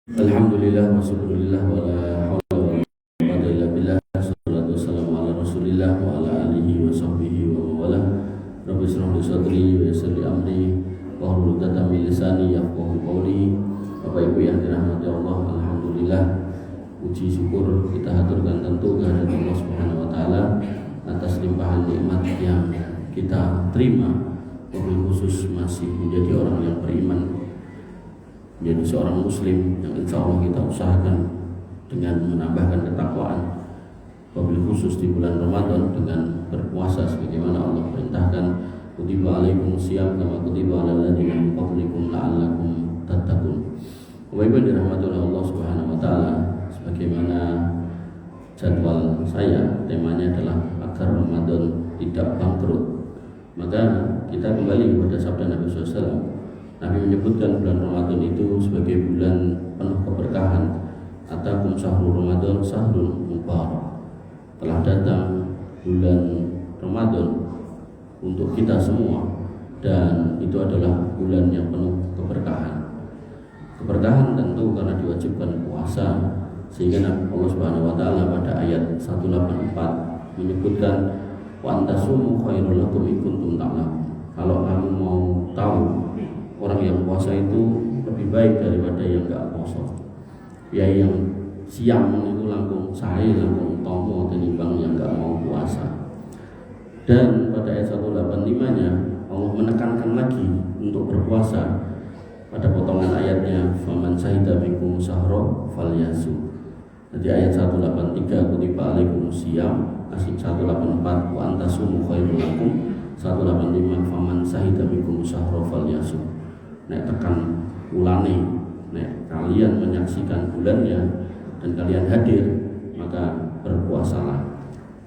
Alhamdulillah wa syukurillah wa la hawla wa la quwwata illa billah. Wassalatu wassalamu ala Rasulillah wa ala alihi wa sahbihi wa mawalah. Rabbi shrah li sadri wa yassir li amri wa hlul 'uqdatam min lisani yafqahu qawli. Bapak Ibu yang dirahmati Allah, alhamdulillah, puji syukur kita haturkan tentu kehadirat Allah Subhanahu wa taala atas limpahan nikmat yang kita terima, wabil khusus masih menjadi orang yang beriman, menjadi seorang muslim yang insya Allah kita usahakan dengan menambahkan ketakwaan, wabil khusus di bulan Ramadan dengan berpuasa sebagaimana Allah perintahkan, kutiba alaikum siyam kama kutiba alal ladzina min qablikum la'allakum tattaqun. Bapak Ibu dirahmati oleh Allah Subhanahu wa taala, sebagaimana jadwal saya temanya adalah agar Ramadan tidak bangkrut. Maka kita kembali kepada sabda Nabi SAW. Nabi menyebutkan bulan Ramadan itu sebagai bulan penuh keberkahan. Atakum syahrul Ramadan syahrul mubarak. Telah datang bulan Ramadan untuk kita semua, dan itu adalah bulan yang penuh keberkahan. Keberkahan tentu karena diwajibkan puasa, sehingga Allah Subhanahu wa taala pada ayat 184 menyebutkan wa antasumu khairul lakum in kuntum ta'lamun. Kalau kamu mau tahu, orang yang puasa itu lebih baik daripada yang enggak puasa. Ya, yang siang itu langkung sae, langkung tomo tinimbang yang enggak mau puasa. Dan pada ayat 185-nya Allah menekankan lagi untuk berpuasa pada potongan ayatnya, faman syahida minkum syahra falyasu. Jadi ayat 183 kutiba alaikum siyam, ayat 184 wa antasumu khairul lakum, 185 faman syahida minkum syahra falyasu. Nek tekan ulane, nek kalian menyaksikan bulannya dan kalian hadir, maka berpuasalah.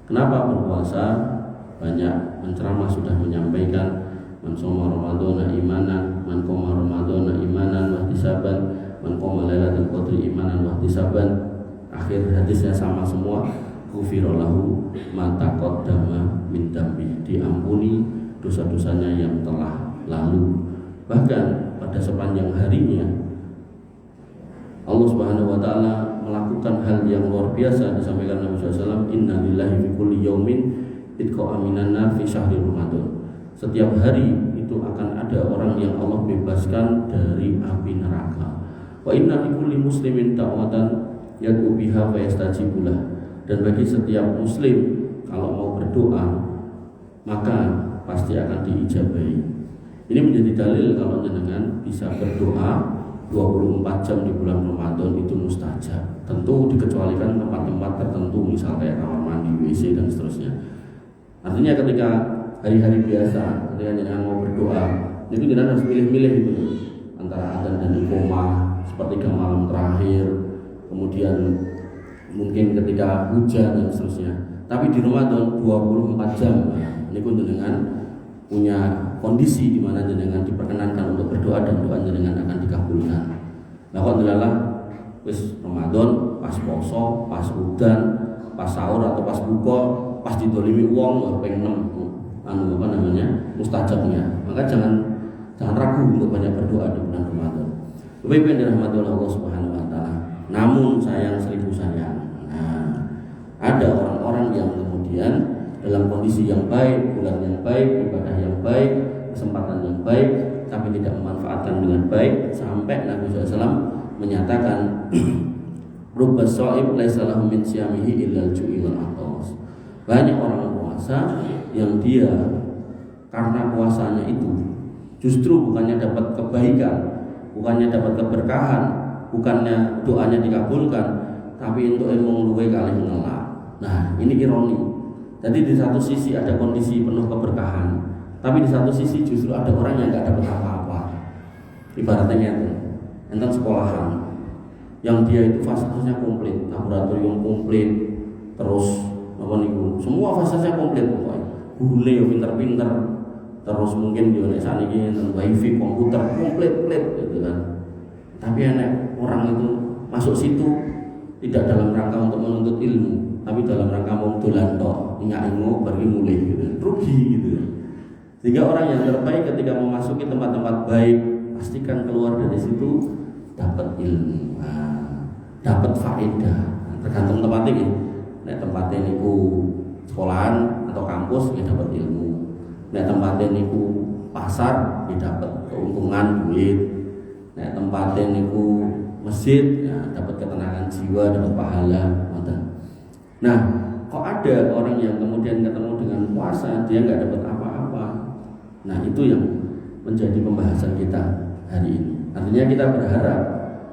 Kenapa berpuasa? Banyak penceramah sudah menyampaikan, man shoma ramadhana imanan, man qoma ramadhana imanan wa ihtisaban, man qoma lailatul qadri imanan wa ihtisaban. Akhir hadisnya sama semua, ghufira lahu ma taqaddama min dambi, diampuni dosa-dosanya yang telah lalu. Bahkan pada sepanjang harinya Allah Subhanahu wa taala melakukan hal yang luar biasa. Disampaikan Nabi SAW, inna lillahi fi kulli yaumin itqa aminan nar fi syahri Ramadan. Setiap hari itu akan ada orang yang Allah bebaskan dari api neraka. Wa inna likulli muslimin ta'watan yad'u biha fa yastajibulah. Dan bagi setiap muslim kalau mau berdoa maka pasti akan diijabahi. Ini menjadi dalil kalau jenengan bisa berdoa 24 jam di bulan Ramadan itu mustajab. Tentu dikecualikan tempat-tempat tertentu, misal kayak kamar mandi, WC dan seterusnya. Artinya ketika hari-hari biasa, ketika jenengan mau berdoa, itu jenengan harus milih-milih itu antara adzan dan iqamah, sepertiga malam terakhir, kemudian mungkin ketika hujan dan seterusnya. Tapi di Ramadan 24 jam, ini pun jenengan punya kondisi di mana jenengan diperkenankan untuk berdoa dan doa jenengan akan dikabulkan. Nah, alhamdulillah wis Ramadan pas poso, pas udan, pas sahur atau pas buka, pas didolimi uang pengen mustajabnya. Maka jangan ragu untuk banyak berdoa di bulan Ramadan. Bapak Ibu yang dirahmati oleh Allah Subhanahu wa taala. Namun sayang seribu sayang. Nah, ada orang-orang yang kemudian dalam kondisi yang baik, bulan yang baik, ibadah yang baik, kesempatan yang baik, tapi tidak memanfaatkan dengan baik, sampai Nabi SAW menyatakan rubba sha'ib laisa lahu min siyamihi illa al-ju'i wal atas. Banyak orang puasa yang dia karena puasanya itu justru bukannya dapat kebaikan, bukannya dapat keberkahan, bukannya doanya dikabulkan, tapi untuk emong luwe kali ngelak. Nah, ini ironi. Jadi di satu sisi ada kondisi penuh keberkahan, tapi di satu sisi justru ada orang yang nggak dapat apa-apa. Ibaratnya itu, enten sekolahan yang dia itu fasilitasnya komplit, laboratorium komplit, terus apa niku, semua fasilitasnya komplit pokoknya. Gurune yo pinter-pinter, terus mungkin yo nek saniki enten wifi, komputer komplit gitu kan. Tapi enek orang itu masuk situ tidak dalam rangka untuk menuntut ilmu, tapi dalam rangka mau dolan tok, ingat ilmu pergi mulai gitu, rugi gitu. Sehingga orang yang terbaik ketika memasuki tempat-tempat baik, pastikan keluar dari situ dapat ilmu. Nah, dapat faedah. Tergantung tempatnya ya. Nek tempatnya niku sekolahan atau kampus ya dapat ilmu. Nek tempatnya niku pasar ya dapat keuntungan duit. Nek tempatnya niku masjid ya dapat ketenangan jiwa, dapat pahala. Nah, kok ada orang yang kemudian ketemu dengan puasa dia nggak dapat apa-apa. Nah, itu yang menjadi pembahasan kita hari ini. Artinya kita berharap,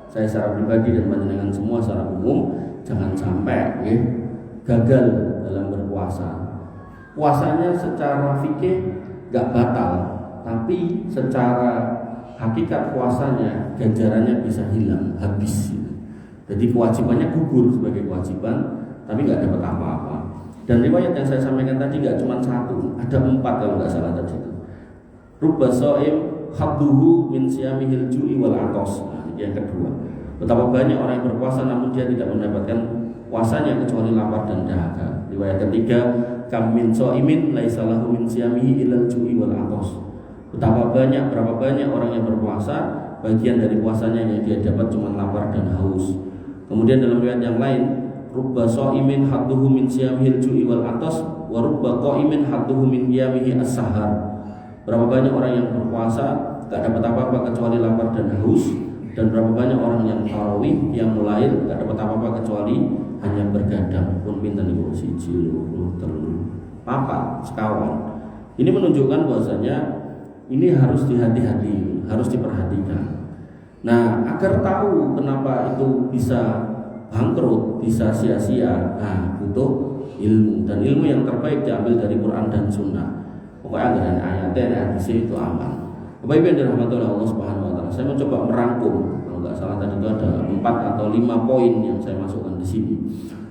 saya secara pribadi dan panjenengan semua secara umum, jangan sampai gagal dalam berpuasa. Puasanya secara fikih gak batal, tapi secara hakikat puasanya ganjarannya bisa hilang, habis. Jadi kewajibannya gugur sebagai kewajiban, tapi gak dapat apa-apa. Dan riwayat yang saya sampaikan tadi gak cuma satu, ada 4 kalau gak salah tadi. Rubba so'im hadduhu min siyamihil ju'i wal atos. Nah, ini yang kedua. Betapa banyak orang yang berpuasa namun dia tidak mendapatkan puasanya kecuali lapar dan dahaga. Riwayat ketiga, kam min so'imin laisa lahu min siyamihi ilal ju'i wal atos. Berapa banyak orang yang berpuasa, bagian dari puasanya yang dia dapat cuma lapar dan haus. Kemudian dalam riwayat yang lain, rubba so'imin hadduhu min siyamihil ju'i wal atos wa rubba qa'imin hadduhu min qiyamihi as-sahar. Berapa banyak orang yang berpuasa gak dapat apa-apa kecuali lapar dan haus, dan berapa banyak orang yang tarawih yang mulai gak dapat apa-apa kecuali hanya bergadang pun pinten niku siji loro telu papat sekawan. Ini menunjukkan bahwasanya ini harus dihati-hati, harus diperhatikan. Nah, agar tahu kenapa itu bisa bangkrut, bisa sia-sia, nah butuh ilmu, dan ilmu yang terbaik diambil dari Quran dan Sunnah. Pokoknya ada ayatnya, hadis itu aman. Bapak Ibu yang dirahmati oleh Allah Subhanahu wa taala, saya mencoba merangkum, kalau nggak salah tadi itu ada 4 atau 5 poin yang saya masukkan di sini.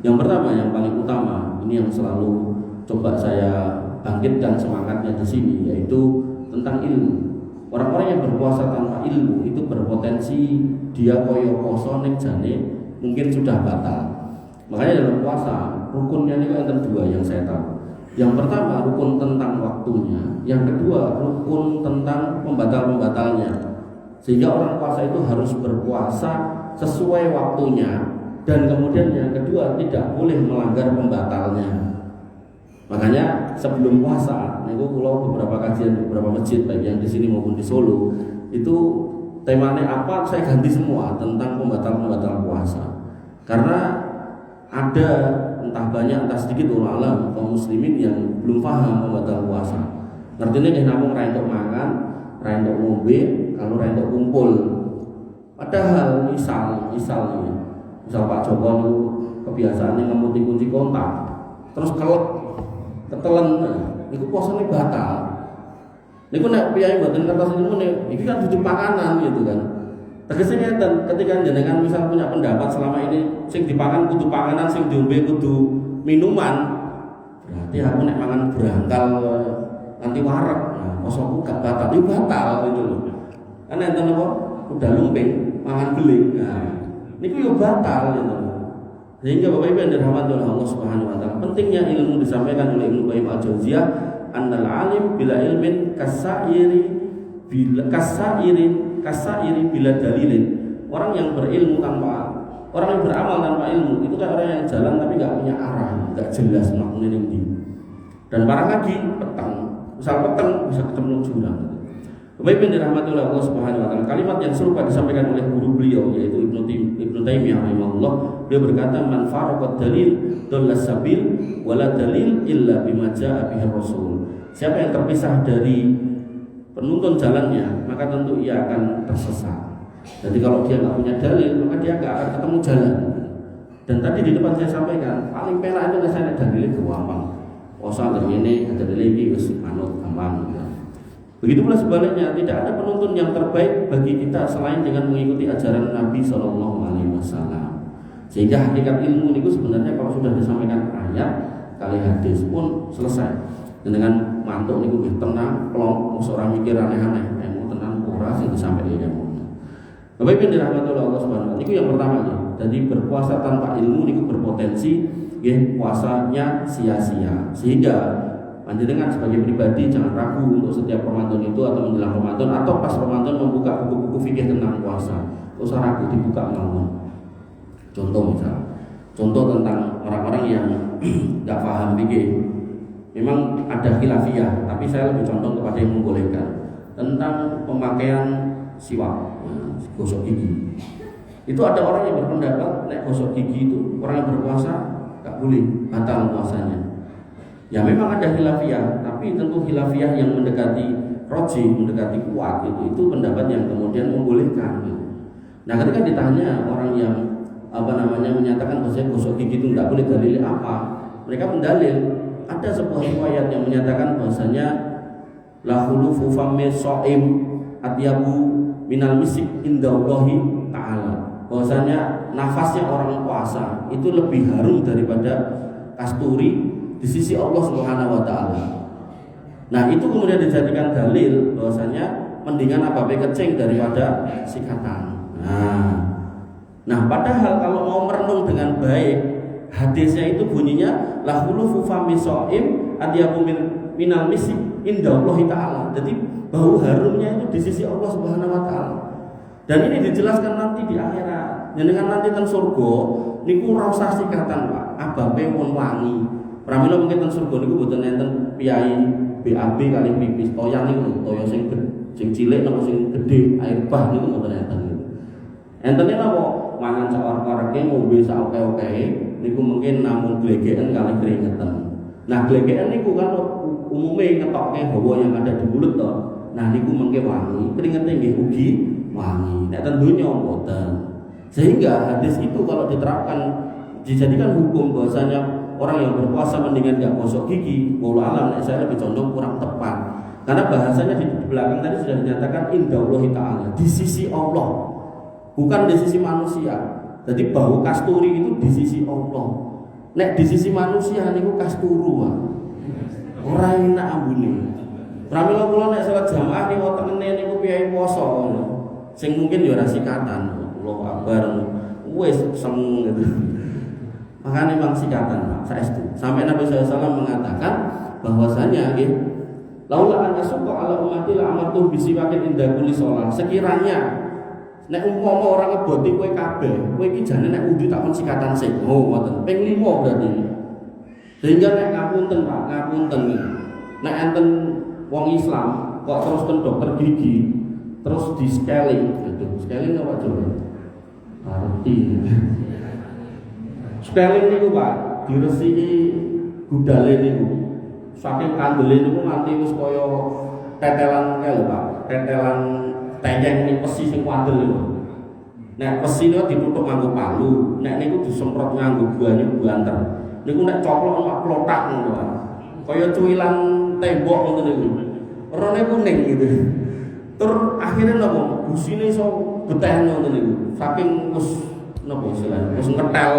Yang pertama, yang paling utama, ini yang selalu coba saya bangkitkan semangatnya di sini, yaitu tentang ilmu. Orang-orang yang berpuasa tanpa ilmu itu berpotensi dia koyo poso nek jane mungkin sudah batal. Makanya dalam puasa rukunnya ini ada 2 yang saya tahu. Yang pertama rukun tentang waktunya, yang kedua rukun tentang pembatal-pembatalnya. Sehingga orang puasa itu harus berpuasa sesuai waktunya, dan kemudian yang kedua tidak boleh melanggar pembatalnya. Makanya sebelum puasa, niku kula beberapa kajian beberapa masjid baik yang di sini maupun di Solo, itu temanya apa saya ganti semua tentang pembatal-pembatal puasa. Karena ada entah banyak entah sedikit ulama kaum muslimin yang belum paham pembatal puasa. Ngertine nek namung ra entuk mangan, ra entuk ngombe, kalau ra entuk kumpul. Padahal misal Pak Joko niku kebiasaane ngemuti kunci kontak, terus ketelen niku posone batal. Niku nek piyai mboten ngertos niku iki kan dudu panganan gitu kan. Tegesnya dan ketika jenengan misal punya pendapat selama ini sing dipangan kudu panganan, sing diombe kudu minuman, berarti aku nek mangan berangkal nanti warak, nah posoku gak batal, itu batal gitu loh. Karena enten apa udah lumping mangan beling, nah niku yo batal gitu. Sehingga Bapak Ibu yang dirahmati oleh Allah Subhanahu wa taala, pentingnya ilmu disampaikan oleh Ibnu Qayyim Al-Jauziyah, annal alim bila ilmin kasairi bila dalilin. Orang yang berilmu orang yang beramal tanpa ilmu itu kayak orang yang jalan tapi nggak punya arah, nggak jelas maknanya ini. Dan para lagi misal petang bisa ketemu jurang. Bapak Ibu yang dirahmati oleh Allah Subhanahu wa taala, kalimat yang serupa disampaikan oleh guru beliau yaitu Ibnu Taimiyah rahimahullah. Beliau berkata, man faraqad dalil dallas sabil wala dalil illa bima jaa bihi rasul. Siapa yang terpisah dari penuntun jalannya, maka tentu ia akan tersesat. Jadi kalau dia nggak punya dalil, maka dia nggak akan ketemu jalan. Dan tadi di depan saya sampaikan, paling penak itu saya dalilnya gampang. Osal ini ada dalil iki wis manut gampang. Begitu pula sebaliknya, tidak ada penuntun yang terbaik bagi kita selain dengan mengikuti ajaran Nabi SAW. Sehingga hakikat ilmu itu sebenarnya kalau sudah disampaikan ayat kali hadis pun selesai. Dan dengan mantuk niku nggih tenang, plong, ora mikir aneh-aneh, ilmu tenang ora sing disampaikan ilmu. Bapak Ibu dirahmati oleh Allah Subhanahu wa taala. Niku yang pertama ya. Jadi berpuasa tanpa ilmu niku berpotensi nggih puasanya sia-sia. Sehingga panjenengan sebagai pribadi jangan ragu untuk setiap Ramadan itu atau menjelang Ramadan atau pas Ramadan membuka buku-buku fikih tentang puasa. Usah ragu dibuka mawon. Contoh misal, contoh tentang orang-orang yang nggak paham fikih. Memang ada khilafiyah, tapi saya lebih condong kepada yang membolehkan tentang pemakaian siwak, gosok gigi. Itu ada orang yang berpendapat nek gosok gigi itu orang yang berpuasa nggak boleh, batal puasanya. Ya memang ada khilafiyah, tapi tentu khilafiyah yang mendekati roji, mendekati kuat itu pendapat yang kemudian membolehkan. Gitu. Nah ketika ditanya orang yang menyatakan bahwa gosok gigi itu tidak boleh, dalil apa? Mereka mendalil ada sebuah riwayat yang menyatakan bahwasanya la khulufu fammi shaim atyabu minal misik indallahi ta'ala. Bahwasanya nafasnya orang puasa itu lebih harum daripada kasturi di sisi Allah Subhanahu wa taala. Nah, itu kemudian dijadikan dalil bahwasanya mendingan apa kecing daripada sikatan. Nah, padahal kalau mau merenung dengan baik, hadisnya itu bunyinya la khulufu fammi shaim atyabu minal misik indallahi ta'ala. Jadi bau harumnya itu di sisi Allah Subhanahu wa taala. Dan ini dijelaskan nanti di akhirat. Jenengan nanti ten surga niku ora usah sikatan, Pak. Ababe pun wangi. Pramila mungkin ten surga niku boten enten piyai BAB kali pipis toyang niku, toya sing cilik napa sing gedhe, air bah niku boten enten. Entene napa mangan cawar-cawarke ngombe sak oke-oke niku mungkin namung glegeken kali keringetan. Nah, glegeken niku kan umume ngetokke hawa yang ada di mulut to. Nah, niku mengke wangi, keringete nggih ugi wangi. Nek ten donya mboten. Sehingga hadis itu kalau diterapkan dijadikan hukum bahwasanya orang yang berpuasa mendingan enggak gosok gigi, wallahu alam saya lebih condong kurang tepat. Karena bahasanya di belakang tadi sudah dinyatakan indallahi ta'ala, di sisi Allah. Bukan di sisi manusia. Jadi bau kasturi itu di sisi Allah. Nek di sisi manusia niku kasturu. Ora enak ambune. Pramila kula nek salat jamaah niku tengene niku piyai poso ngono. Sing mungkin ya ora sikatan. Allahu Akbar. Wis semu gitu. Makanya memang sikatan, Pak. Saestu. Sampai Nabi SAW mengatakan bahwasanya nggih laula an yasuqa ala ummati la amartu bisiwakin inda kulli shalah. Sekiranya nek umpama orang ngeboti kowe kabeh, kowe iki jane nek undi tak kon sikatan sik. Oh, ngoten. Ping 5 berarti. Sehingga nek ngapunten, Pak, ngapunten. Nek enten wong Islam kok terus ke dokter gigi, terus di scaling. Aduh, scaling apa coba? Arti. Scaling niku, Pak, diresiki gudale niku. Saking kandele niku nganti wis kaya tetelan kae lho, Pak. Tetelan teyeng ning pesi sing kuandel niku. Nek pesi niku ditutup nganggo palu, nek niku disemprot nganggo banyu banter. Niku nek coplok mak plotak ngono, Pak. Kaya cuwilan tembok ngoten niku. Warnane kuning gitu. Tur akhirnya napa? Busine iso beteh ngoten niku. Saking wis napa istilahnya? Wis ngetel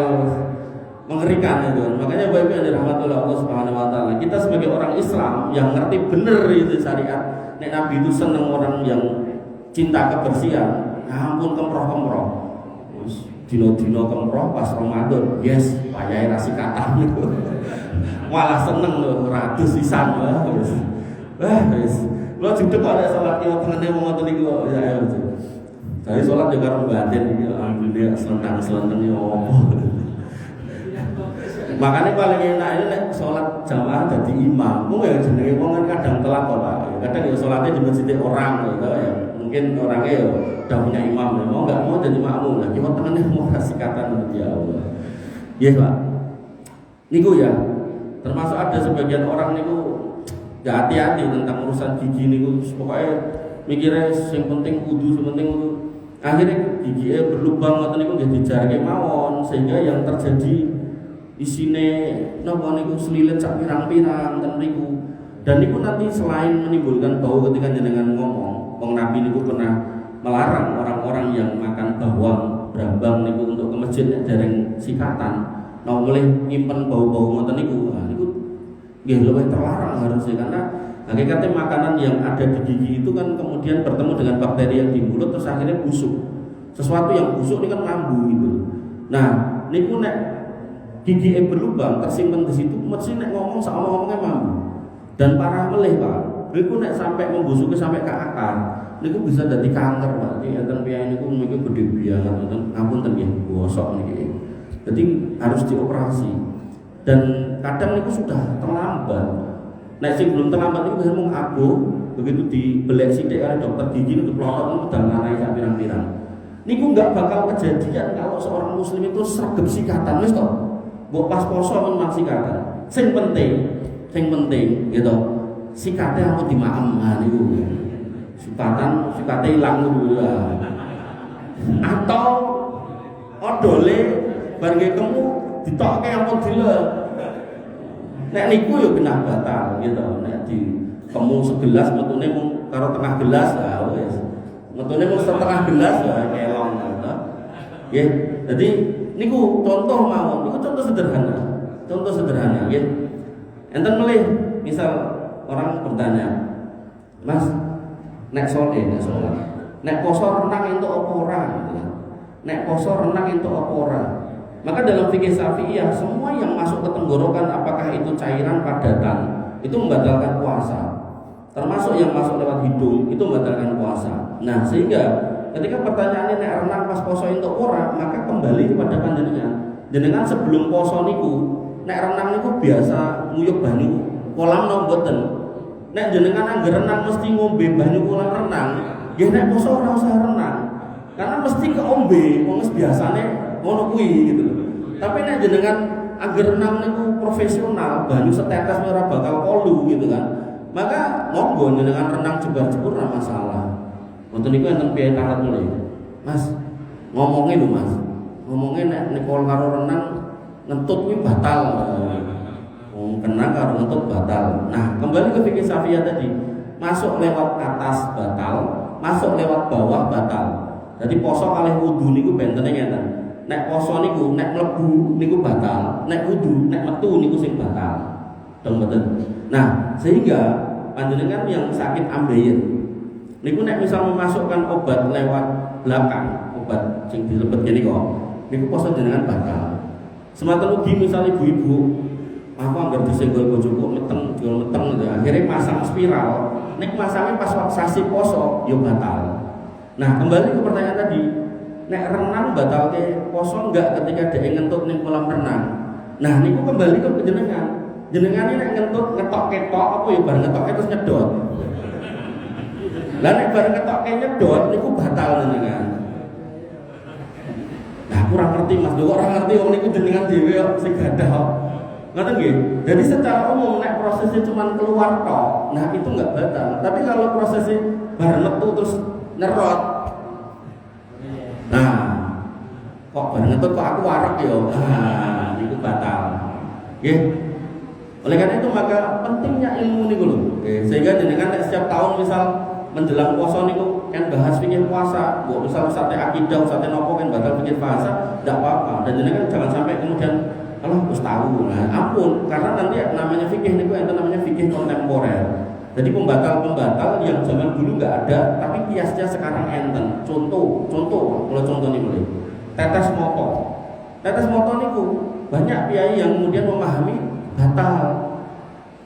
mengerikan itu. Makanya Bapak yang dirahmati Allah Subhanahu wa taala, kita sebagai orang Islam yang ngerti bener itu syariat. Nek Nabi itu seneng orang yang cinta kebersihan, ya ampun kemproh-kemproh. Dino-dino kemproh pas Ramadan, yes, payahe rasi katah niku. Malah seneng lho, ratus sisan wah. Wis. Lo judek kok nek salat yo tengene wong ngoten niku ya. Saya salat yo karo batin iki alhamdulillah selentang-selentang yo opo. Makanya paling enak ini nek salat jamaah dadi imam. Mung ya jenenge wong kan kadang telat kok, Pak. Kadang ya salatnya di masjid orang gitu ya. Mungkin orangnya ya udah punya imam, ya. Mau nggak mau jadi makmum lagi. Mau tengene mau kasih kata ya Allah. Iya, Pak. Niku ya. Termasuk ada sebagian orang niku nggak hati-hati tentang urusan gigi niku. Pokoknya mikirnya yang penting kudu, yang penting kudu. Akhirnya giginya berlubang ngoten niku nggih dijarke mawon sehingga yang terjadi isine napa niku selilit sak pirang-pirang ten niku. Dan niku nanti selain menimbulkan bau ketika jenengan ngomong, wong Nabi niku pernah melarang orang-orang yang makan bawang brambang niku untuk ke masjid dereng sikatan. Nah, boleh nyimpen bau-bau ngoten niku. Nah, niku nggih luwih terlarang harusnya karena hakikatnya makanan yang ada di gigi itu kan kemudian bertemu dengan bakteri yang di mulut terus akhirnya busuk. Sesuatu yang busuk ini kan ngambu gitu. Nah, niku nek gigi berlubang tersimpan di situ, mesti nek ngomong sama ngomongnya mampu. Dan parah meleh, Pak. Niku nek sampai membusuki sampai ke akar, niku bisa jadi kanker, Pak. Iki enten piyai niku mungkin gede biangan, ampun ten nggih gosok niki. jadi harus dioperasi. Dan kadang itu sudah terlambat. Nek sing belum terlambat itu baru mung abuh, begitu dibelek sithik oleh dokter gigi itu pelotot udah ngarai sak pirang-pirang. Niku enggak bakal kejadian kalau seorang muslim itu sregep sikatan wis to. Mbok pas poso men sikatan. Sing penting gitu. Sikate aku dimaem niku. Sikate ilang dulu ya. Atau odole bar kemu ditokke ampun dilek. Nek niku yo genah batal gitu. Nek di kemu segelas metune mung karo tengah gelas ya wis. Metune mung setengah gelas ya kelong to. Nggih. Jadi niku contoh mawon, niku contoh sederhana. Contoh sederhana nggih. Enten melih misal orang bertanya, "Mas, nek sholat, nek poso renang entuk apa ora?" gitu kan. Nek poso renang entuk apa ora? Maka dalam fikih Syafi'iyah semua yang masuk ke tenggorokan apakah itu cairan padatan itu membatalkan puasa. Termasuk yang masuk lewat hidung itu membatalkan puasa. Nah, sehingga ketika pertanyaannya nek renang pas poso entuk ora, maka kembali kepada panjenengan. Jenengan sebelum poso niku nek renang niku biasa nguyuh banyu kolam napa mboten? Nek jenengan anggar renang mesti ngombe banyu kolam renang, nggih nek poso ora usah renang. Karena mesti keombe, wong biasane ngono kuwi gitu. Tapi nek jenengan anggar renang niku profesional, banyu setetes ora bakal kolu gitu kan. Maka monggo jenengan renang jebar-jebur ora masalah. Wonten niku enten piye tarat mulai. Mas, ngomongin lho Mas. Ngomongin nek nikol karo renang ngentut kuwi batal. Kena karo ngentut batal. Nah, kembali ke fikih Syafi'iyah tadi. Masuk lewat atas batal, masuk lewat bawah batal. Jadi poso kalih wudu niku bentene ngeten. Nek poso niku nek mlebu niku batal, nek wudu nek metu niku sing batal. Dong mboten. Nah, sehingga panjenengan yang sakit ambeien niku nek misal memasukkan obat lewat belakang, obat sing dilebet kene kok, niku poso jenengan batal. Sematan ugi misal ibu-ibu aku anggar disenggol bojoku meteng gitu. Akhirnya masang spiral. Nek masangnya pas sasi poso yo batal. Nah, kembali ke pertanyaan tadi, nek renang batal ke poso enggak ketika dia ngentut ning kolam renang. Nah, niku kembali ke jenengan. Jenengan ini nek ngentut ngetok ketok apa ya bareng ngetok terus nyedot. Lah nek bareng ngetok nyedot niku batal jenengan. Nah, kurang ngerti Mas, kok ora ngerti wong niku jenengan dhewe kok sing gadah. Ngoten nggih. Jadi secara umum nek prosesnya cuma keluar tok, nah itu enggak batal. Tapi kalau prosesnya bareng metu terus nyerot. Nah, kok bareng ngetut kok aku warak ya. Nah, niku batal. Nggih. Oleh karena itu maka pentingnya ilmu niku lho. Sehingga jenengan setiap tahun misal menjelang puasa niku kan bahas fikih puasa, mbok misal sate akidah, sate nopo kan batal fikih puasa, enggak apa-apa. Dan jenengan jangan sampai kemudian kalau harus tahu, nah ampun, karena nanti namanya fikih niku enten namanya fikih kontemporer. Jadi pembatal-pembatal yang zaman dulu nggak ada, tapi kiasnya sekarang enten. Contoh, kalau contoh nih boleh. Tetes moto niku banyak kiai yang kemudian memahami batal.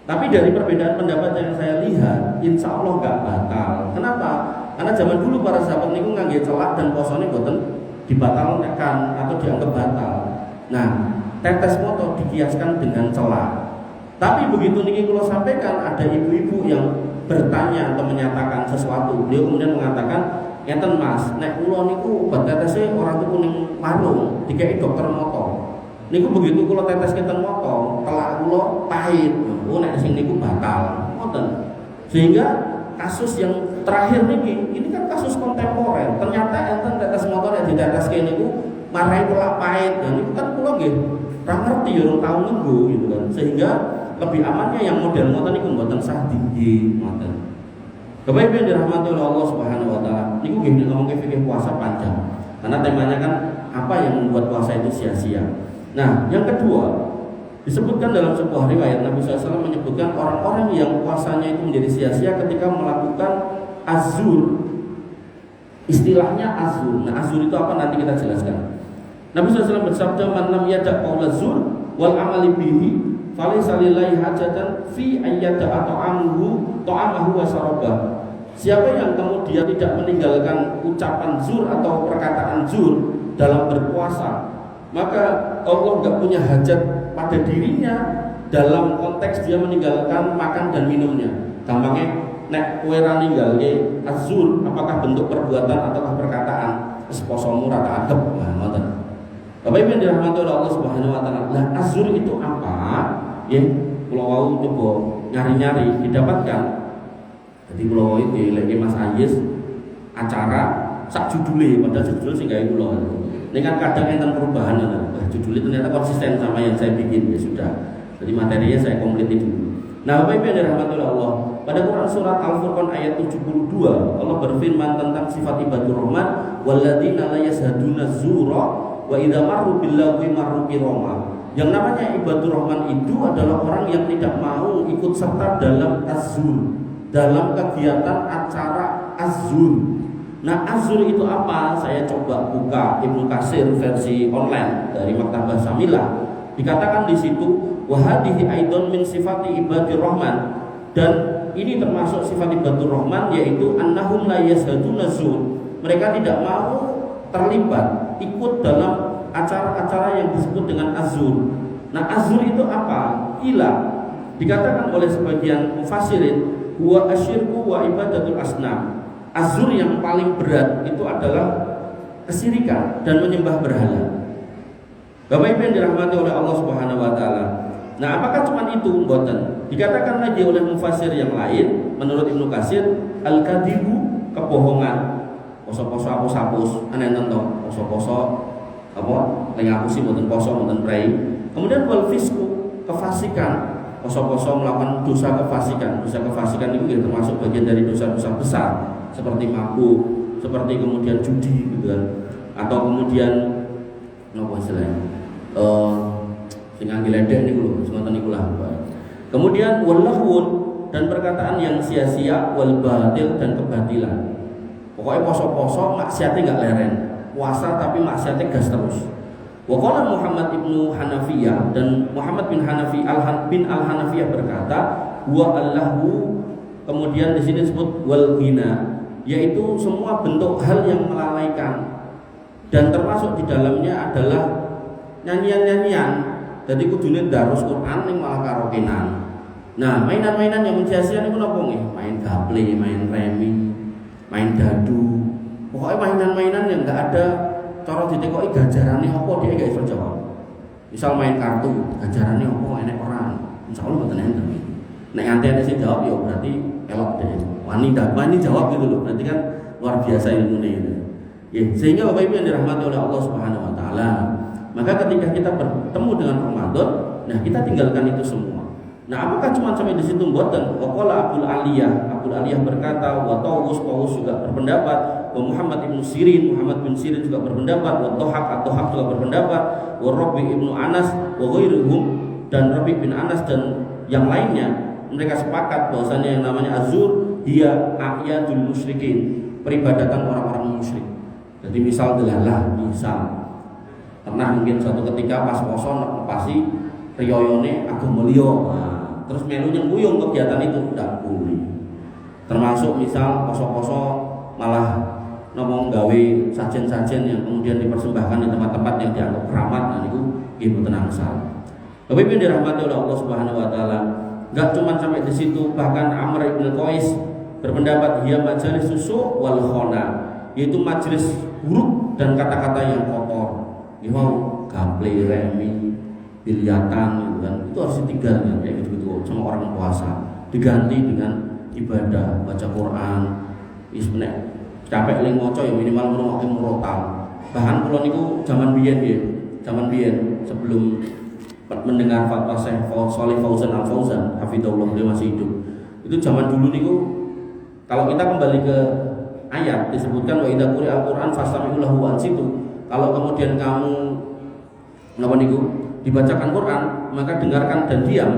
Tapi dari perbedaan pendapat yang saya lihat, insya Allah nggak batal. Kenapa? Karena zaman dulu para sahabat niku ngangge celak dan posone boten dibatalkan atau dianggap batal. Nah, tetes moto dikiaskan dengan celak. Tapi begitu niki kalau sampaikan ada ibu-ibu yang bertanya atau menyatakan sesuatu, dia kemudian mengatakan, "Ngeten Mas, nek kula niku obat tetese orang tuku ning warung, dikai dokter moto. Niku begitu kula tetes ngeten moto, telak kula pahit. Oh nek sing niku batal." Ngoten. Sehingga kasus yang terakhir niki, ini kan kasus kontemporer. Ternyata enten tetes moto nek diteteske niku marai telak pahit. Dan itu kan kula nggih ra ngerti ya rong taun nunggu gitu kan. Sehingga lebih amannya yang model ngoten niku mboten sah tinggi ngoten. Bapak Ibu yang dirahmati oleh Allah Subhanahu wa taala, niku nggih ngomongke fikih puasa panjang. Karena temanya kan apa yang membuat puasa itu sia-sia. Nah, yang kedua, disebutkan dalam sebuah riwayat Nabi SAW menyebutkan orang-orang yang puasanya itu menjadi sia-sia ketika melakukan azur. Istilahnya azur. Nah, azur itu apa nanti kita jelaskan. Nabi SAW bersabda, "Man lam yada' qaula zur wal amali bihi falaysa lillahi hajatan fi ayyada ta'amahu wa syarabah." Siapa yang kemudian tidak meninggalkan ucapan zur atau perkataan zur dalam berpuasa, maka Allah nggak punya hajat pada dirinya dalam konteks dia meninggalkan makan dan minumnya. Gampangnya nek kowe ra ninggalke azur, apakah bentuk perbuatan ataukah perkataan? Posomu rata adep, ngoten. Bapak Ibu yang dirahmati oleh Allah Subhanahu wa taala. Nah, azur itu apa? Ya, kula wau coba nyari-nyari didapatkan. Jadi kula wau iki lek Mas Ayis acara sak judule padahal judul sing gawe kula. Ini kan kadang enten perubahan judulnya ternyata konsisten sama yang saya bikin, ya sudah. Jadi materinya saya kompliti dulu. Nah, Bapak Ibu yang dirahmati oleh Allah, pada Quran surat Al-Furqan ayat 72 Allah berfirman tentang sifat ibadur rahman, walladzina la yashaduna zura wa idza marru billahi marru kirama. Yang namanya ibadur rahman itu adalah orang yang tidak mau ikut serta dalam azur, dalam kegiatan acara azur. Nah, azur itu apa? Saya coba buka Ibnu Katsir versi online dari Maktabah Samilah. Dikatakan di situ, wa hadhihi aidon min sifati ibadir rahman, dan ini termasuk sifat ibadur rahman, yaitu annahum la yashaduna zur. Mereka tidak mau terlibat ikut dalam acara-acara yang disebut dengan azur. Nah, azur itu apa? Ila dikatakan oleh sebagian mufassirin, huwa asyirku wa ibadatul asnam. Azur yang paling berat itu adalah kesyirikan dan menyembah berhala. Bapak Ibu yang dirahmati oleh Allah Subhanahu wa taala. Nah, apakah cuma itu? Mboten. Dikatakan lagi oleh mufassir yang lain, menurut Ibnu Katsir, al-kadzibu, kebohongan. Poso-poso hapus-hapus, enten to, poso-poso apa? Ning ngapusi mboten poso mboten prei. Kemudian wal fisku, kefasikan. Poso-poso melakukan dosa kefasikan. Dosa kefasikan itu termasuk bagian dari dosa-dosa besar, seperti mabuk, seperti kemudian judi gitu kan. Atau kemudian napa istilahnya? Sing ngangge ledek niku lho, semonten niku lah. Kemudian walahun, dan perkataan yang sia-sia, wal batil, dan kebatilan. Pokoknya poso-poso maksiatnya enggak leren. Puasa tapi maksiatnya gas terus. Wa qala Muhammad ibnu Hanafiyah, dan Muhammad bin Al-Hanafiyah berkata, wa allahu, kemudian di sini disebut wal ghina, yaitu semua bentuk hal yang melalaikan, dan termasuk di dalamnya adalah nyanyian-nyanyian. Jadi kudune darus Quran ning malah karaokean. Nah, mainan-mainan yang mensia-sia niku napa nggih? Main gaple, main remi, main dadu. Pokoknya mainan-mainan yang enggak ada cara ditekoki ganjarane apa dia enggak iso jawab. Misal main kartu, ganjarane apa enek orang. Insyaallah mboten enten. Nek antene sing jawab ya berarti elok deh. Wani jawab gitu loh. Berarti kan luar biasa ilmune itu. Ya, sehingga Bapak Ibu yang dirahmati oleh Allah Subhanahu wa taala, maka ketika kita bertemu dengan Ramadan, nah kita tinggalkan itu semua. Nah, apakah cuma sampai di situ mboten? Waqala Abdul Aliyah berkata, wa Tawus juga berpendapat, wa Muhammad bin Sirin juga berpendapat, wa Dhahak juga berpendapat, wa Rabi ibnu Anas wa ghairuhum, dan Rabi bin Anas dan yang lainnya, mereka sepakat bahwasanya yang namanya azur dia a'yadul musyrikin, peribadatan orang-orang musyrik. Jadi misal pernah mungkin suatu ketika pas poso nepasi riyoyone agama liya, terus melu nyengkuyung kegiatan itu tidak boleh. Termasuk misal poso-poso malah ngomong gawe sajen-sajen yang kemudian dipersembahkan di tempat-tempat yang dianggap keramat, dan itu nggih mboten angsal. Bapak Ibu dirahmati oleh Allah Subhanahu wa taala, enggak cuma sampai di situ, bahkan Amr bin Qais berpendapat dia majalis susu wal khona, yaitu majelis buruk dan kata-kata yang kotor. Ini mau gaple, remi, biliatan gitu kan. Itu harus ditinggalkan kayak gitu-gitu sama orang puasa. Diganti dengan ibadah, baca Quran. Ismenek capek ling maca ya minimal ngrungokke murotal. Bahkan kula niku zaman biyen sebelum mendengar fatwa Syekh Shalih Fauzan Al-Fauzan, hafizahullah, beliau masih hidup. Itu zaman dulu niku kalau kita kembali ke ayat disebutkan wa idza quri'al Qur'an fastami'u lahu wa ansitu. Kalau kemudian kamu dibacakan Quran, maka dengarkan dan diam.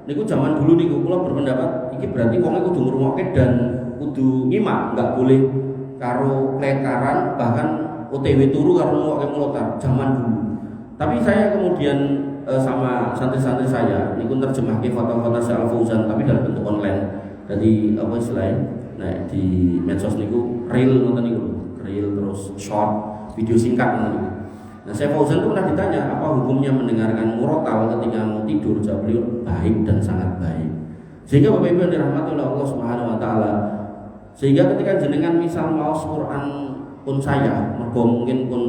Niku zaman dulu niku kula berpendapat iki berarti wong kudu ngrungokke dan kudu nyimak, enggak boleh karo klekaran, bahkan OTW turu karo ngrungokke mulotar zaman dulu. Tapi saya kemudian sama santri-santri saya niku nerjemahke fatwa-fatwa Syekh Al-Fauzan tapi dalam bentuk online. Jadi apa istilahnya? Nah, di medsos niku reel ngoten niku, reel terus short, video singkat ngoten niku. Nah, Syekh Fauzan itu pernah ditanya apa hukumnya mendengarkan murotal ketika mau tidur. Jawab beliau, baik dan sangat baik. Sehingga Bapak Ibu yang dirahmati oleh Allah Subhanahu wa taala, sehingga ketika jenengan misal mau Quran pun saya mergo mungkin pun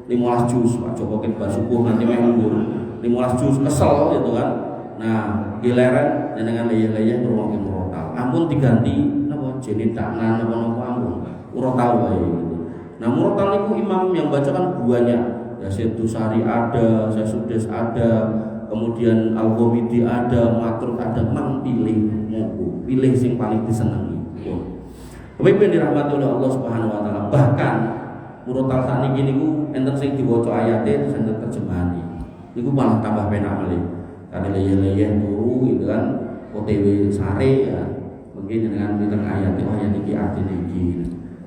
15 juz Pak Joko ket subuh nanti menggur 15 juz kesel gitu kan. Nah, giliran jenengan leyeh-leyeh ngrungokke murotal. Ampun diganti napa jeneng taknan napa-napa ampun. Murotal wae gitu. Nah, murotal niku imam yang baca kan banyak. Ya Syekh Tusari ada, Syekh Sudes ada, kemudian Al-Ghawidi ada, Matruk ada, mang pilih monggo, pilih sing paling disenengi. Bapak Ibu yang dirahmati oleh Allah Subhanahu wa taala, bahkan murotal sakniki niku enten sing diwaca ayate terus enten terjemahane. Niku malah tambah penak malih. Karena leyeh-leyeh turu gitu kan, OTW sare ya. Mungkin dengan pinter ayat iki artine iki.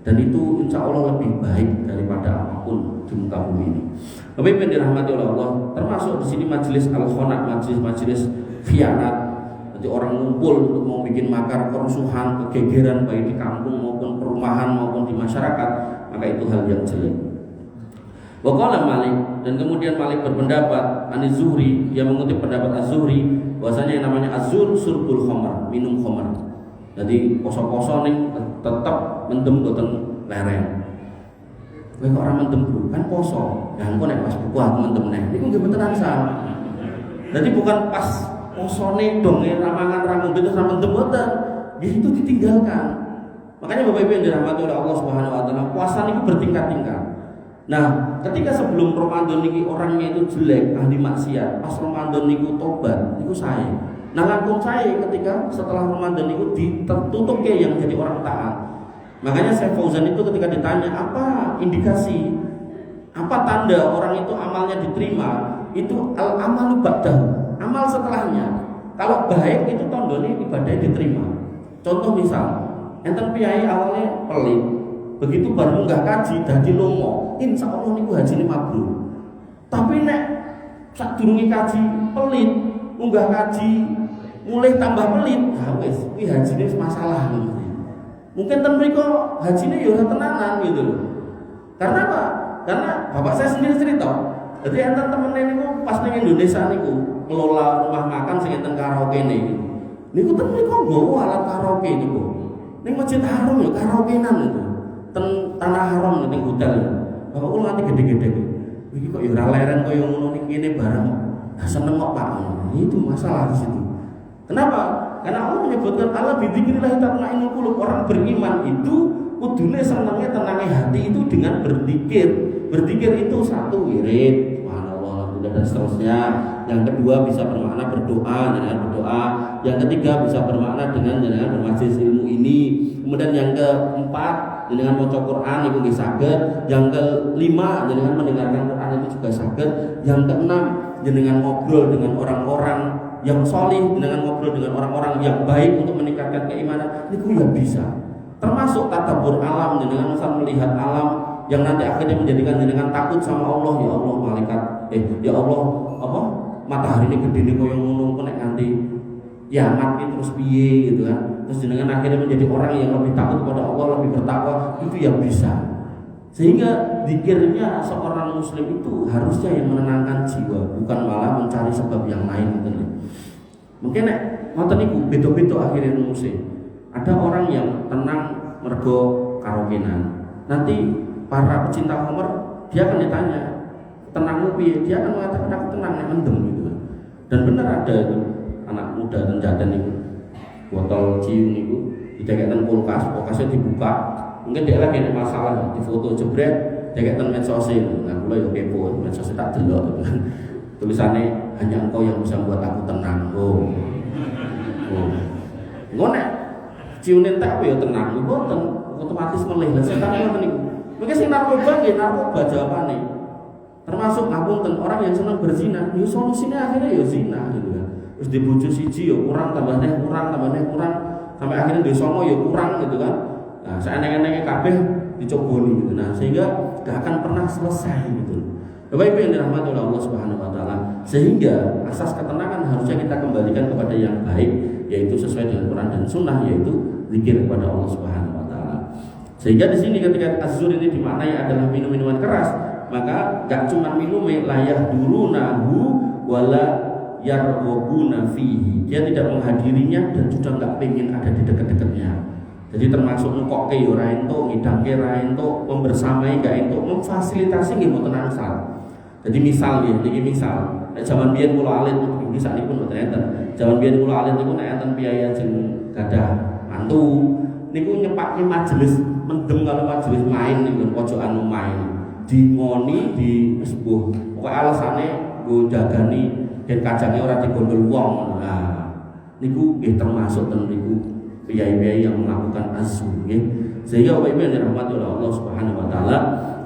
Dan itu insya Allah lebih baik daripada apapun di muka bumi ini. Bapak Ibu yang dirahmati oleh Allah, termasuk di sini majelis al-khonat, majelis khianat. Jadi orang ngumpul untuk mau bikin makar, kerusuhan, kegegeran baik di kampung maupun perumahan maupun di masyarakat, maka itu hal yang jelek. Waqala Malik, dan kemudian Malik berpendapat Ani Zuhri, dia mengutip pendapat Az-Zuhri bahwasanya yang namanya azur surbul khamar, minum khamar. Jadi poso-poso ning tetap mendem boten lereng. Kowe kok ora mendem bro, kan poso. Ya engko nek pas buku aku mendem neh. Niku nggih mboten ansal. Jadi bukan pas posone dong ramangan ramu terus ra mendem boten. Ya itu ditinggalkan. Makanya Bapak Ibu yang dirahmati oleh Allah Subhanahu wa taala, puasa niku bertingkat-tingkat. Nah, ketika sebelum Ramadan niki orangnya itu jelek, ahli maksiat, pas Ramadan niku tobat, niku saya. Nah, langkung saya ketika setelah Ramadan itu ditutup ke yang jadi orang taat. Makanya Syekh Fauzan itu ketika ditanya apa indikasi, apa tanda orang itu amalnya diterima, itu al-amalu ba'dahu, amal setelahnya. Kalau baik itu tandane ibadahnya diterima. Contoh misal, enten piyai awalnya pelit, begitu baru nggak kaji dadi lomo, insya Allah niku hajine mabrur. Tapi nek sadurunge kaji pelit, munggah kaji mulai tambah pelit, ya wis kuwi hajine masalah gitu. Mungkin ten mriko hajine ya ora tenanan gitu loh. Karena apa? Karena bapak saya sendiri cerita. Jadi enten temene niku pas ning Indonesia niku ngelola rumah makan sing enten karaoke niku. Niku ten mriko nggawa alat karaoke niku. Ning Masjid Haram ya karaokenan itu. Ten Tanah Haram ning hotel. Bapak kula nganti gede-gede iki. Iki kok ya ora leren kaya ngono ning kene bareng. Nah, seneng kok Pak. Itu masalah di situ. Kenapa? Karena Allah menyebutkan Allah bidzikrillah tatma'innul qulub. Orang beriman itu kudune senangnya tenangnya hati itu dengan berzikir. Berzikir itu satu wirid, subhanallah, dan seterusnya. Yang kedua bisa bermakna berdoa, dengan berdoa. Yang ketiga bisa bermakna dengan bermajlis ilmu ini. Kemudian yang keempat dengan maca Quran itu nggih saged. Yang kelima dengan mendengarkan Quran itu juga saged. Yang keenam dengan ngobrol dengan orang-orang yang solih, dengan ngobrol dengan orang-orang yang baik untuk meningkatkan keimanan, itu ya bisa. Termasuk tadabbur alam, dengan misal melihat alam yang nanti akhirnya menjadikan jenengan takut sama Allah. Ya Allah malaikat, ya Allah apa matahari ini gede nih koyo ngono nek nganti kiamat ini terus piye gitu kan. Terus jenengan akhirnya menjadi orang yang lebih takut kepada Allah, lebih bertakwa, itu ya bisa. Sehingga zikirnya seorang muslim itu harusnya yang menenangkan jiwa, bukan malah mencari sebab yang lain gitu. Mungkin nek ngoten niku beda-beda akhirnya musik. Ada orang yang tenang mergo karaokean. Nanti para pecinta khamr dia akan ditanya, "Tenangmu piye?" Dia akan mengatakan aku tenang nek mendem gitu. Dan benar ada itu anak muda dan jantan itu botol cium niku didekekten kulkasnya dibuka. Mungkin dia lagi ada masalah, di foto jebret, dia kayak temen sosial. Nah, mulai ya kepo, temen sosial tak delok. Tulisannya hanya engkau yang bisa membuat aku tenang. Ngonek, ciunin tak ya tenang, boten otomatis meleh. Lah setan ngoten niku. Mungkin sing narkoba nggih narkoba jawabane. Termasuk ngapunten orang yang senang berzina, yo solusinya akhirnya ya zina gitu kan. Terus dibojo siji ya kurang tambahnya kurang sampai akhirnya di sono ya kurang gitu kan. Nah, seeneng-enengnya kabeh dicoboni gitu. Nah, sehingga gak akan pernah selesai gitu. Bapak Ibu yang dirahmati oleh Allah Subhanahu wa taala, sehingga asas ketenangan harusnya kita kembalikan kepada yang baik, yaitu sesuai dengan Quran dan Sunnah, yaitu zikir kepada Allah Subhanahu wa taala. Sehingga di sini ketika azur ini dimaknai adalah minum-minuman keras, maka gak cuma minum layah dulu nahu wala yarghubuna fihi. Dia tidak menghadirinya dan sudah gak pengen ada di dekat-dekatnya. Jadi termasuk ngkokke yo ora entuk, ngidangke ora entuk, membersamai gak entuk, memfasilitasi nggih mboten angsal. Jadi misal nggih, niki misal, nek jaman biyen kula alit iki sakniki mboten enten. Jaman biyen kula alit niku nek enten piyai ajeng gadah mantu, niku nyepake majelis mendem kalau majelis main niku pojokan omah ini. Dingoni di sebuah pokoke alasane nggo jagani yen kacange ora digondol wong. Nah, niku nggih termasuk ten niku piyai-piyai yang melakukan azur nggih. Sehingga Bapak Ibu yang dirahmati oleh Allah Subhanahu wa taala,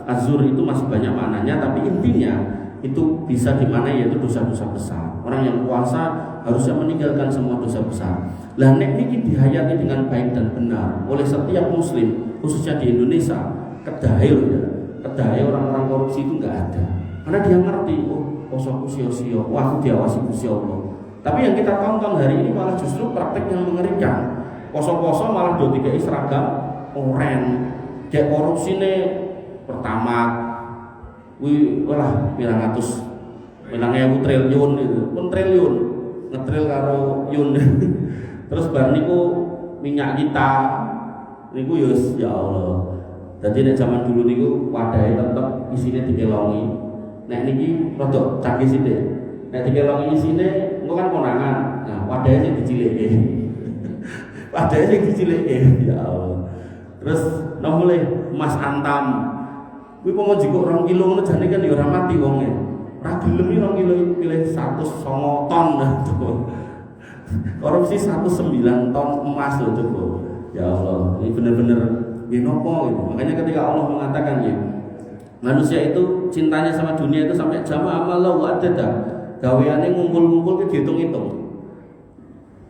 azur itu masih banyak maknanya, tapi intinya itu bisa dimaknai yaitu dosa-dosa besar. Orang yang puasa harusnya meninggalkan semua dosa besar. Lah nek niki dihayati dengan baik dan benar oleh setiap muslim, khususnya di Indonesia, kedahe ya. Kedahe orang-orang korupsi itu enggak ada. Karena dia ngerti, oh posoku sia-sia, wah aku diawasi Gusti Allah. Tapi yang kita tonton hari ini malah justru praktek yang mengerikan. Poso-poso malah do dikai seragam oren. Dek korupsine pertama kuwi lah pirang atus 1.000 triliun itu. Pun triliun, ngetril karo yun. Terus bar niku minyak kita niku ya Allah. Dadi nek zaman dulu niku wadahe tetep isine dikelongi. Nek niki rada canggih sithik. Nek dikelongi isine engko kan konangan. Nah, wadahe sing dicilikke. Wadahe sing dicilikke ya Allah. Terus nomole emas antam. Kuwi pomo jiko 2 kilo ngono jane kan ya ora mati wonge. Ora gelem 2 kilo pilih 109 ton. Korupsi 109 ton emas lho coba. Ya Allah, ini benar-benar nopo gitu. Makanya ketika Allah mengatakan ya, manusia itu cintanya sama dunia itu sampai jamaah amalau adada, gaweane ngumpul-ngumpul ke dihitung-hitung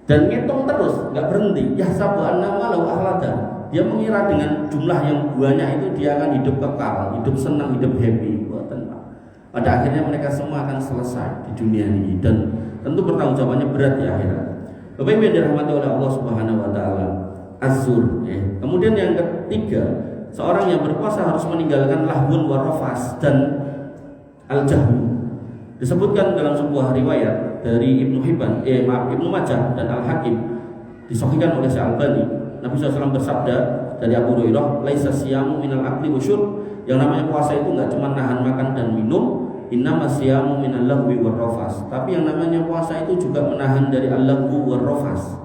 dan ngitung terus, nggak berhenti. Ya sabu annamalau ahlada. Dia mengira dengan jumlah yang banyak itu dia akan hidup kekal, hidup senang, hidup happy. Buatan Pak. Pada akhirnya mereka semua akan selesai di dunia ini dan tentu pertanggungjawabannya berat di akhirat. Bapak Ibu yang dirahmati oleh Allah Subhanahu wa taala, azur ya. Kemudian yang ketiga, seorang yang berpuasa harus meninggalkan lahwun warafas dan al-jahlu. Disebutkan dalam sebuah riwayat dari Ibnu Majah dan Al-Hakim, disahihkan oleh Syalbani, Nabi SAW bersabda dari Abu Hurairah, laisa siyamu minal akli wasyurb. Yang namanya puasa itu enggak cuma nahan makan dan minum, innama siyamu minal lahwi warafas. Tapi yang namanya puasa itu juga menahan dari al-lahwu warafas.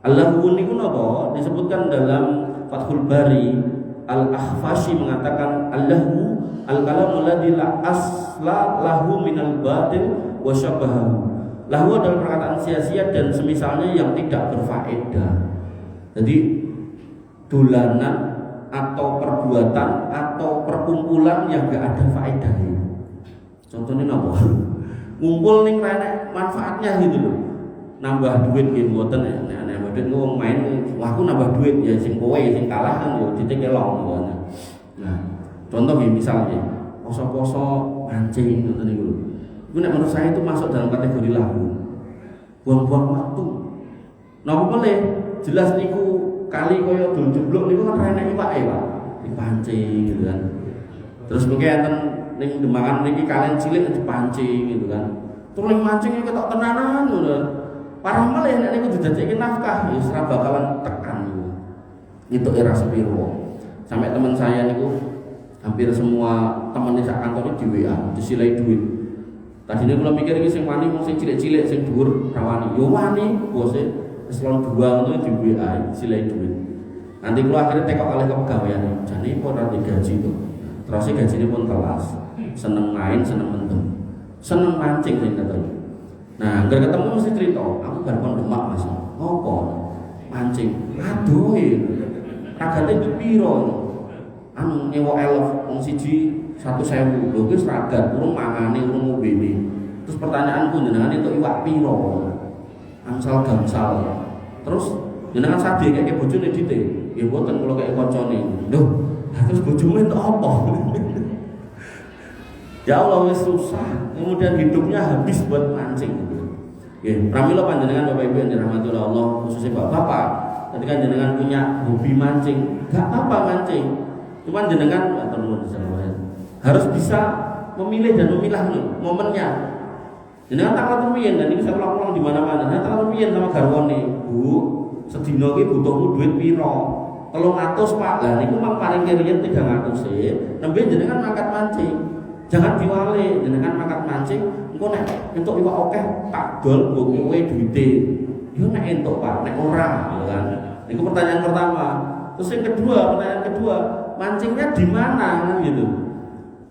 Al-lahwu niku napa? Disebutkan dalam Fathul Bari, Al-Akhfashi mengatakan al-lahwu al-kalamu alladzi la asla lahu minal batil wa syabahahu. Lahwu adalah perkataan sia-sia dan semisalnya yang tidak berfaedah. Jadi dolanan atau perbuatan atau perkumpulan yang enggak ada faedahnya. Contohnya napa? Ngumpul ning renek manfaatnya gitu loh. Nambah duit nggih mboten ya. Nek duit wong main, wah aku nambah duit ya sing kowe sing kalah kan yo ditekelong ngono. Nah, contoh nggih misalnya poso-poso mancing ngoten niku lho. Iku nek menurut saya itu masuk dalam kategori lahu. Buang-buang waktu. Napa meneh? Jelas niku kali kaya dul jeblok niku kan renek iwake, Pak. Dipancing gitu kan. Terus mungkin enten ning Demangan niki kalian cilik dipancing gitu kan. Terus mancing iki ketok tenanan ngono. Parah malah nek niku didadekke nafkah ya ora bakalan tekan niku. Itu era sepiro. Sampai teman saya niku hampir semua teman sak kantor di WA disilai duit. Tadinya kula mikir iki sing wani wong sing cilik-cilik sing dhuwur rawani. Yo wani bose eselon 2 ngono di WA disilai duit. Nanti kula akhirnya tekok oleh kepegawaian. Jane kok ora digaji to. Terus gajine pun telas. Seneng main, seneng mendem. Seneng mancing sing katanya. Nah, gara ketemu mesti cerita, aku bar kon Demak Mas. Apa? Mancing. Aduh, ragate piro? Anu nyewa elf wong siji 1.000. Lho wis ragat, urung mangane, urung ngombene. Terus pertanyaanku jenengan entuk iwak piro? Angsal gamsal. Terus jenengan sadhe kaya bojone dite. Ya mboten kula kaya kancane. Lho, terus bojomu entuk apa? Ya Allah wis susah, kemudian hidupnya habis buat mancing. Ya, pramila panjenengan Bapak Ibu yang dirahmati oleh Allah, khususnya Bapak-bapak, ketika jenengan punya hobi mancing, gak apa mancing. Cuman jenengan atau nuwun harus bisa memilih dan memilah nih momennya. Jenengan takon rumiyin dan ini saya ulang-ulang di mana-mana. Nah, takon rumiyin sama garwane, Bu, sedina iki butuhmu duit piro? 300 Pak. Lah niku mang paling kiriyen 300 e. Nembe jenengan mangkat mancing. Jangan diwale, jenengan mangkat mancing, engko nek entuk iwak akeh tak dol mbok kowe duwite. Yo nek entuk Pak, nek ora, ya kan. Niku pertanyaan pertama. Terus yang kedua, pertanyaan kedua, mancingnya di mana kan gitu.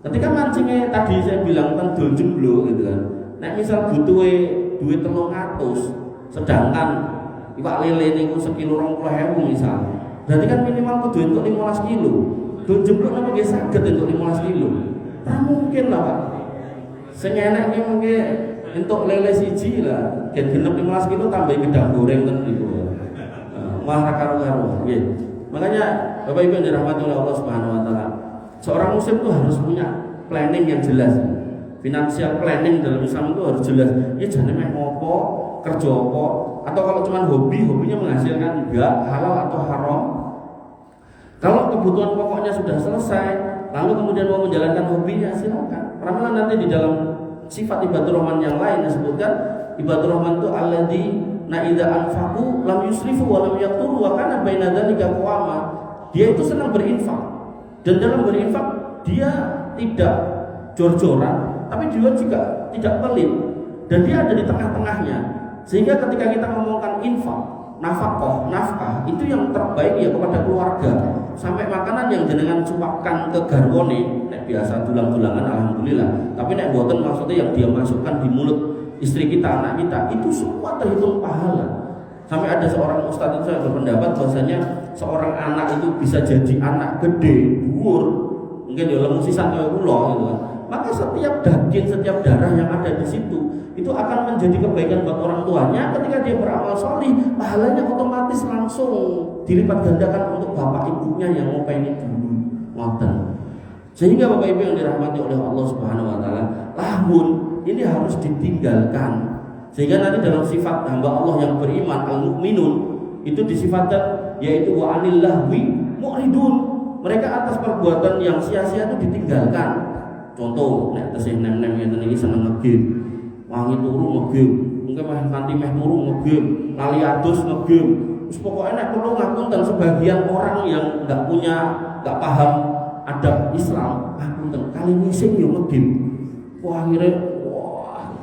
Ketika mancingnya tadi saya bilang kan dol jemblo gitu kan. Nek misal butuh duit 300, sedangkan iwak lele niku sekilo 20.000 misal. Berarti kan minimal kudu entuk 15 kilo. Dol jemblo napa nggih saged entuk 15 kilo? Ora mungkin lah Pak. Sing enak ki mungkin entuk lele siji lah, gen genep 15 kilo tambah gedang goreng ten niku. Malah karo-karo nggih. Makanya Bapak Ibu yang dirahmati oleh Allah Subhanahu wa taala, seorang muslim itu harus punya planning yang jelas. Financial planning dalam Islam itu harus jelas. Ya jangan main ngopo, kerja apa, atau kalau cuma hobinya menghasilkan enggak halal atau haram. Kalau kebutuhan pokoknya sudah selesai, lalu kemudian mau menjalankan hobinya silakan. Karena nanti di dalam sifat ibadur rahman yang lain disebutkan ibadur rahman itu alladzi idza anfaqu lam yusrifu wa lam yaqturu wa kana baina dzalika qawama. Dia itu senang berinfak. Dan dalam berinfak dia tidak jor-joran, tapi dia juga tidak pelit, dan dia ada di tengah-tengahnya. Sehingga ketika kita ngomongkan infak, nafkah itu yang terbaik ya kepada keluarga. Sampai makanan yang jenengan suapkan ke garwone, nek biasa tulang-tulangan alhamdulillah. Tapi nek boten maksudnya yang dia masukkan di mulut istri kita, anak kita, itu semua terhitung pahala. Sampai ada seorang ustadz itu berpendapat bahwasanya seorang anak itu bisa jadi anak gede, dhuwur, mungkin ya lemu sisan kaya kula gitu kan. Maka setiap daging, setiap darah yang ada di situ itu akan menjadi kebaikan buat orang tuanya. Ketika dia beramal sholih, pahalanya otomatis langsung dilipat gandakan untuk bapak ibunya yang mau pengen dulu ngoten. Sehingga Bapak Ibu yang dirahmati oleh Allah Subhanahu wa taala, lahun ini harus ditinggalkan. Sehingga nanti dalam sifat hamba Allah yang beriman al-mu'minun itu disifatkan yaitu wa anil lahwi mu'ridun. Mereka atas perbuatan yang sia-sia itu ditinggalkan. Contoh, nek tesih nem-nem ngeten iki seneng ngegame. Wangi turu ngegame, mungkin meh kanthi meh turu ngegame, lali adus ngegame. Wis pokoke nek perlu ngapunten sebagian orang yang enggak paham adab Islam, ngapunten kali ngising yo ngegame. Wah akhirnya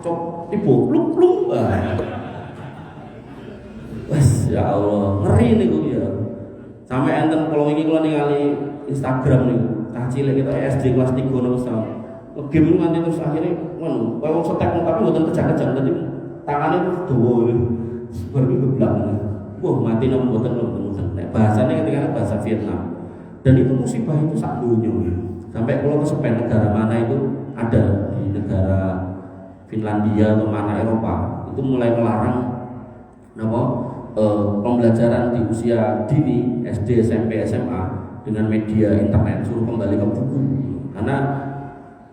cok tiba pluk-pluk. Wes ya Allah, ngeri niku ya. Sampai enten kalau iki kula ningali Instagram niku, cah cilik kita SD kelas 3 niku sama. Ngegame nganti terus akhirnya ngono, koyo wong setek tapi mboten kejang-kejang dadi tangane terus dawa niku. Seperti geblak. Wah, mati nang mboten. Nek bahasane ketika bahasa Vietnam. Dan itu musibah itu sak donya. Sampai kalau kesepen negara mana itu ada di negara Finlandia atau mana Eropa itu mulai melarang pembelajaran di usia dini SD, SMP, SMA dengan media internet, suruh kembali ke buku karena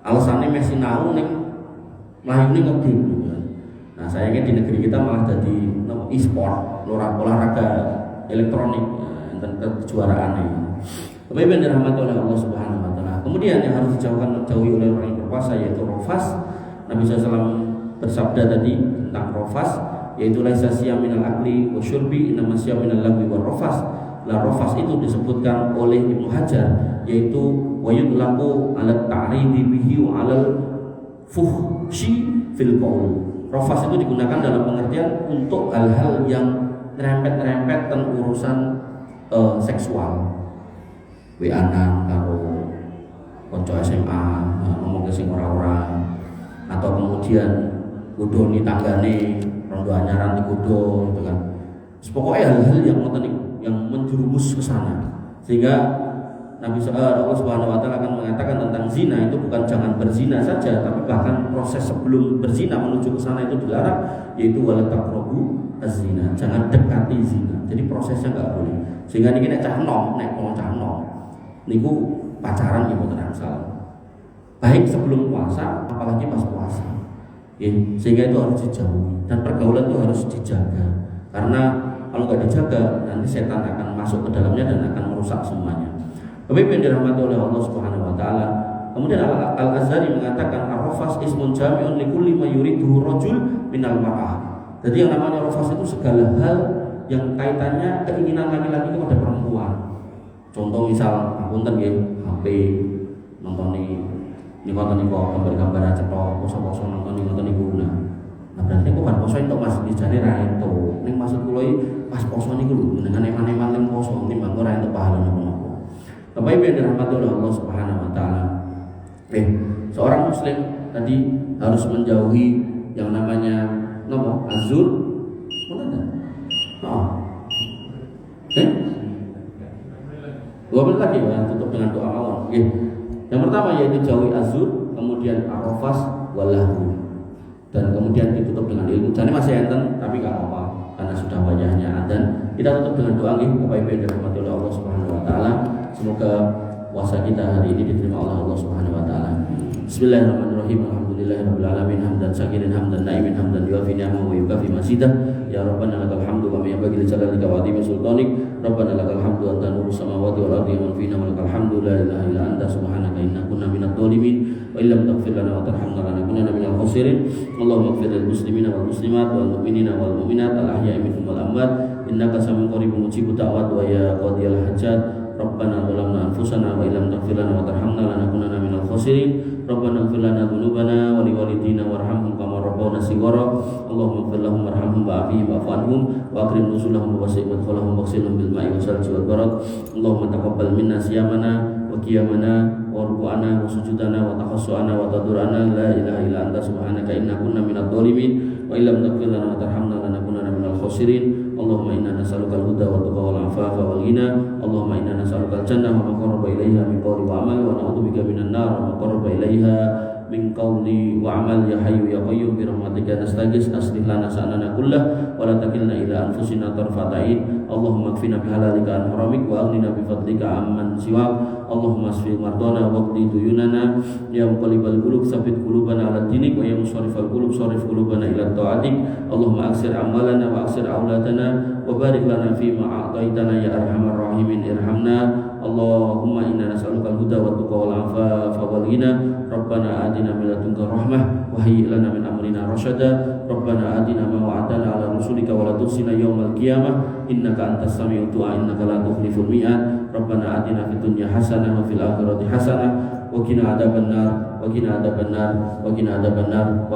alasannya masih sinau nih melayu nih ngegame. Nah sayangnya di negeri kita malah jadi e-sport, olahraga elektronik dan kejuaraan ini. Tapi yang dirahmati oleh Allah Subhanahu wa taala. Kemudian yang harus dijauhi oleh orang yang berpuasa yaitu rofas. Nabi SAW bersabda tadi tentang rofas, yaitu laisa siyam minal akli wa syurbi innama siyam minal lagwi wa rofas. La rofas itu disebutkan oleh Ibnu Hajar yaitu wa yudlaqu ala ta'ridi bihi wa ala fuhshi fil qaul. Rofas itu digunakan dalam pengertian untuk hal-hal yang nerempet-nerempet dan urusan seksual. WA-an karo kanca SMA ngomong ke sing ora-ora, atau kemudian godoni tanggane rondo anyaran digodo gitu kan. Pokoknya hal-hal yang yang menjerumus ke sana. Sehingga Nabi Allah Subhanahu wa taala akan mengatakan tentang zina itu bukan jangan berzina saja, tapi bahkan proses sebelum berzina menuju ke sana itu dilarang, yaitu wala taqrabu az-zina, jangan dekati zina. Jadi prosesnya enggak boleh. Sehingga niki nek cah nom, nek wong cah nom niku pacaran ya mboten salah. Baik sebelum puasa, apalagi pas puasa. Ya, sehingga itu harus dijauhi dan pergaulan itu harus dijaga. Karena kalau nggak dijaga, nanti setan akan masuk ke dalamnya dan akan merusak semuanya. Tapi yang dirahmati oleh Allah Subhanahu wa taala, Kemudian Al-Azhari mengatakan ar-rafas ismun jami'un likulli ma yuriduhu rajul minal mar'ah. Jadi yang namanya rafas itu segala hal yang kaitannya keinginan laki-laki kepada perempuan. Contoh misal apunten nggih, HP nonton ini konten kok gambar-gambar cetok, poso-poso nonton niku. Nah berarti kok kan poso entuk Mas dijane ra entuk. Ning maksud kula iki pas poso niku lho dengan eman-eman ning poso timbang ora entuk pahala napa-napa. Bapak Ibu yang dirahmati oleh Allah Subhanahu wa taala. Seorang muslim tadi harus menjauhi yang namanya napa? Azur. Mana? Oh. Dua menit lagi ya, tutup dengan doa mawon. Nggih. Yang pertama yaitu jauhi azur, kemudian arafas walahu. Dan kemudian ditutup dengan ilmu. Jadi masih enten tapi enggak apa-apa karena sudah wajahnya. Dan kita tutup dengan doa nggih Bapak Ibu yang dirahmati oleh Allah Subhanahu wa taala. Semoga puasa kita hari ini diterima oleh Allah Subhanahu wa taala. Bismillahirrahmanirrahim. Alhamdulillahirabbil alamin hamdan syakirin hamdan naimin hamdan yuafi ni'amahu wa yukafi mazidah. Ya Rabbana lakal hamdu kama yanbaghi li jalalika wa 'azimi sultanik. Rabbana lakal hamdu anta nurus samawati wal ardi wa man fina wa lakal hamdu la ilaha illa anta subhanaka inna kunna minadh dhalimin wa illam taghfir lana wa tarhamna lanakunanna minal khasirin. Allahumma ighfir lil muslimina wal muslimat wal mu'minina wal mu'minat al ahya'i minhum wal amwat innaka sami'un qaribun mujibud da'wat wa ya qadiyal hajat. Rabbana zalamna anfusana wa illam taghfir lana wa tarhamna lanakunanna minal khasirin. Rabbana ighfir lana dhunubana wa liwalidina warhamhum kama rabbawna shighara. Allahumma ighfir lahum warhamhum wa'afihim wa'fu anhum wa akrim nuzulahum wa wasi' madkhalahum waghsilhum bil ma'i wasalji wal barad. Allahumma taqabbal minna siyamana wa qiyamana wa ruku'ana wa sujudana wa taqassu'ana wa tadurana la ilaha illa anta subhanaka inna kunna minadh dhalimin wa illam taghfir lana wa tarhamna lanakunanna minal khasirin. Allahumma inna nas'aluka al-huda wa tuqa wal 'afafa wal ghina. Allahumma inna nas'aluka al-jannah wa ma qarraba ilayha min qawli wa 'amal wa na'udzubika minan nar wa ma qarraba ilayha min qawli wa 'amal. Ya hayyu ya qayyum bi rahmatika nastaghits aslih lana sha'nana kullah wa la takilna ila anfusina tarfata 'ain. Allahumma kfina bihalalika an haramik wa aghnina bi fadlika amman siwak. Allahumma asfi mardana wa qdi duyunana ya muqallibal qulub tsabbit qulubana 'ala dinik wa ya musarrifal qulub sarrif qulubana ila ta'atik. Allahumma aksir amalana wa aksir auladana wa barik lana fi ma a'taitana ya arhamar rahimin irhamna. Allahumma inna nas'aluka al-huda wa tuqa wal 'afafa wal ghina. Rabbana atina min ladunka rahmah wa hayyi lana min amrina rasyada. Rabbana atina ma wa'adtana 'ala rusulika wa la tukhzina yaumal qiyamah innaka antas sami'ud du'a innaka la tukhliful mi'ad. Rabbana atina fid dunya hasanah wa fil akhirati hasanah wa qina adzabannar wa qina adzabannar wa qina adzabannar.